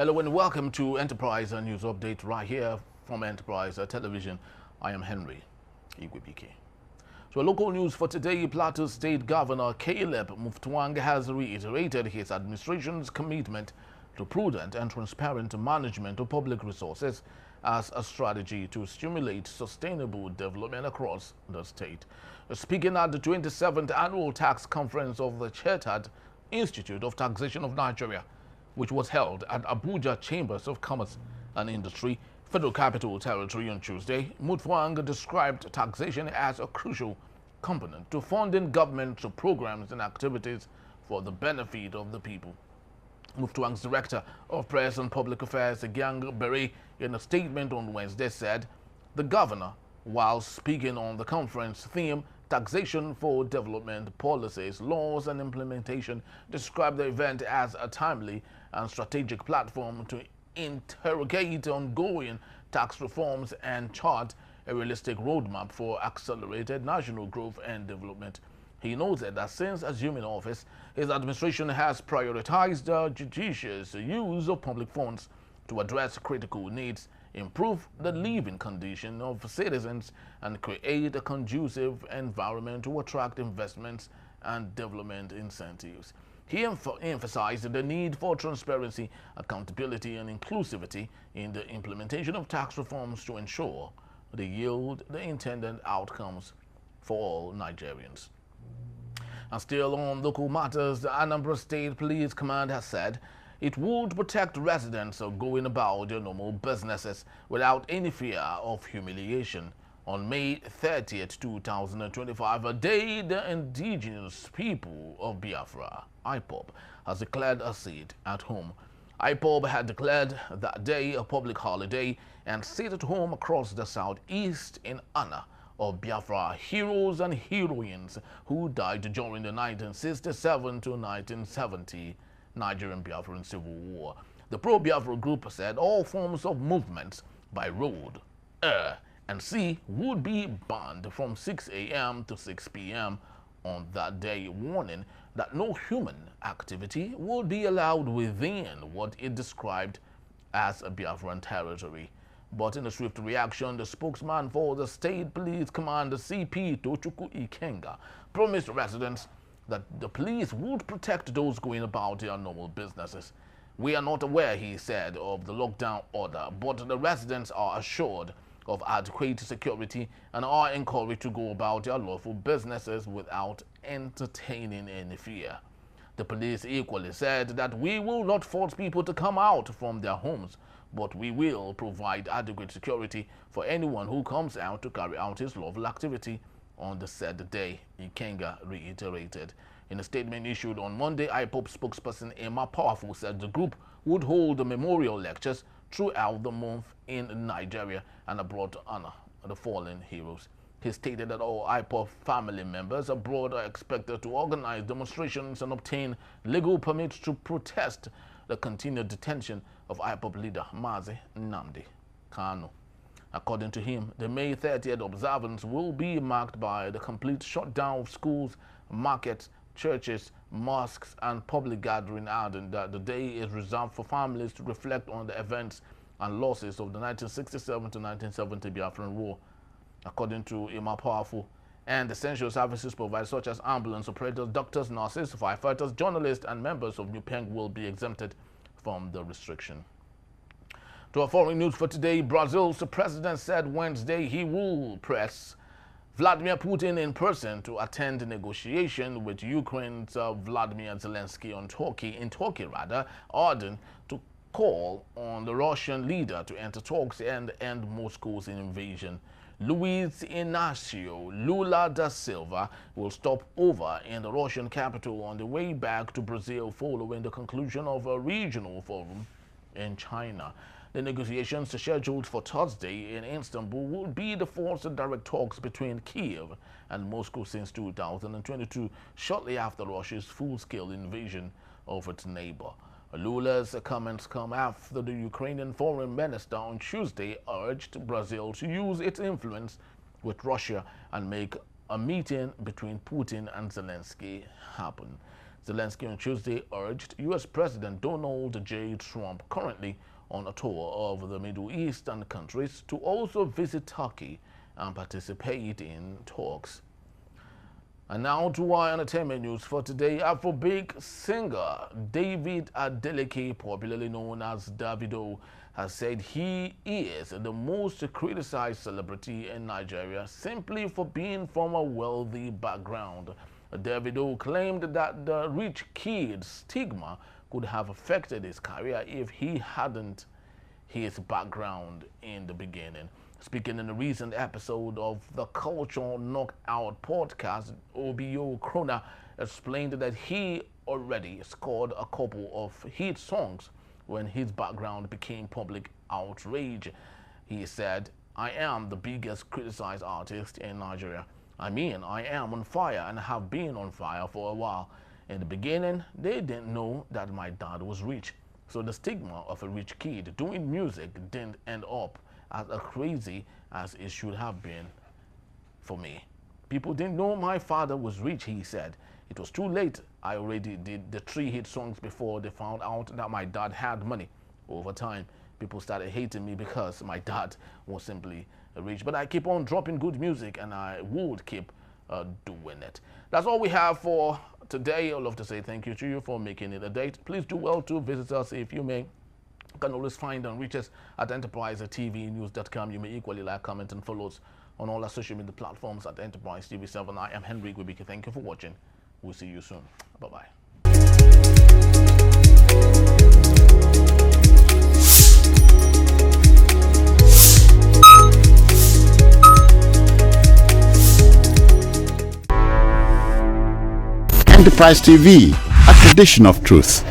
Hello and welcome to Enterprise News Update right here from Enterprise Television. I am Henry Igwebike. So local news for today, Plateau State Governor Caleb Mutfwang has reiterated his administration's commitment to prudent and transparent management of public resources as a strategy to stimulate sustainable development across the state. Speaking at the 27th Annual Tax Conference of the Chartered Institute of Taxation of Nigeria, which was held at Abuja Chambers of Commerce and Industry, Federal Capital Territory on Tuesday, Mutfwang described taxation as a crucial component to funding government programs and activities for the benefit of the people. Mutfwang's Director of Press and Public Affairs, Gyang Bere, in a statement on Wednesday said the governor, while speaking on the conference theme, Taxation for Development Policies, Laws and Implementation, described the event as a timely and strategic platform to interrogate ongoing tax reforms and chart a realistic roadmap for accelerated national growth and development. He noted that since assuming office, his administration has prioritized the judicious use of public funds to address critical needs, improve the living condition of citizens, and create a conducive environment to attract investments and development incentives. He emphasized the need for transparency, accountability, and inclusivity in the implementation of tax reforms to ensure they yield the intended outcomes for all Nigerians. And still on local matters, the Anambra State Police Command has said it would protect residents of going about their normal businesses without any fear of humiliation. On May 30th, 2025, a day the indigenous people of Biafra, IPOB, has declared a sit at home. IPOB had declared that day a public holiday and sit at home across the southeast in honor of Biafra heroes and heroines who died during the 1967 to 1970 Nigerian Biafran Civil War. The pro-Biafra group said all forms of movements by road, air, and sea would be banned from 6 a.m. to 6 p.m. on that day, warning that no human activity would be allowed within what it described as a Biafran territory. But in a swift reaction, the spokesman for the State Police Commander CP Tochukwu Ikenga promised residents that the police would protect those going about their normal businesses. We are not aware, he said, of the lockdown order, but the residents are assured of adequate security and are encouraged to go about their lawful businesses without entertaining any fear. The police equally said that we will not force people to come out from their homes, but we will provide adequate security for anyone who comes out to carry out his lawful activity on the said day, Ikenga reiterated. In a statement issued on Monday, IPOB spokesperson Emma Powerful said the group would hold memorial lectures throughout the month in Nigeria and abroad to honor the fallen heroes. He stated that all IPOB family members abroad are expected to organize demonstrations and obtain legal permits to protest the continued detention of IPOB leader Mazi Nnamdi Kanu. According to him, the May 30th observance will be marked by the complete shutdown of schools, markets, churches, mosques, and public gathering, adding that the day is reserved for families to reflect on the events and losses of the 1967 to 1970 Biafran War. According to Emma Powerful, and essential services provided such as ambulance operators, doctors, nurses, firefighters, journalists, and members of New Peng will be exempted from the restriction. To our foreign news for today, Brazil's president said Wednesday he will press Vladimir Putin in person to attend a negotiation with Ukraine's Vladimir Zelensky in Turkey, urging to call on the Russian leader to enter talks and end Moscow's invasion. Luiz Inácio Lula da Silva will stop over in the Russian capital on the way back to Brazil following the conclusion of a regional forum in China. The negotiations scheduled for Thursday in Istanbul will be the first direct talks between Kiev and Moscow since 2022, shortly after Russia's full-scale invasion of its neighbor. Lula's comments come after the Ukrainian foreign minister on Tuesday urged Brazil to use its influence with Russia and make a meeting between Putin and Zelensky happen. Zelensky on Tuesday urged U.S. President Donald J. Trump, currently on a tour of the Middle Eastern countries, to also visit Turkey and participate in talks. And now to our entertainment news for today. Afrobeat singer David Adeleke, popularly known as Davido, has said he is the most criticized celebrity in Nigeria simply for being from a wealthy background. Davido claimed that the rich kid stigma could have affected his career if he hadn't his background in the beginning. Speaking in a recent episode of the Culture Knockout podcast, Obio Krona explained that he already scored a couple of hit songs when his background became public outrage. He said, "I am the biggest criticized artist in Nigeria. I mean, I am on fire and have been on fire for a while. In the beginning, they didn't know that my dad was rich. So the stigma of a rich kid doing music didn't end up as crazy as it should have been for me. People didn't know my father was rich," he said. "It was too late. I already did the 3 hit songs before they found out that my dad had money. Over time, people started hating me because my dad was simply rich. But I keep on dropping good music and I would keep doing it." That's all we have for today. I'd love to say thank you to you for making it a date. Please do well to visit us if you may. You can always find and reach us at enterprisetvnews.com. You may equally like, comment, and follow us on all our social media platforms at Enterprise TV7. I am Henry Gwibike. Thank you for watching. We'll see you soon. Bye-bye. Enterprise TV, a tradition of truth.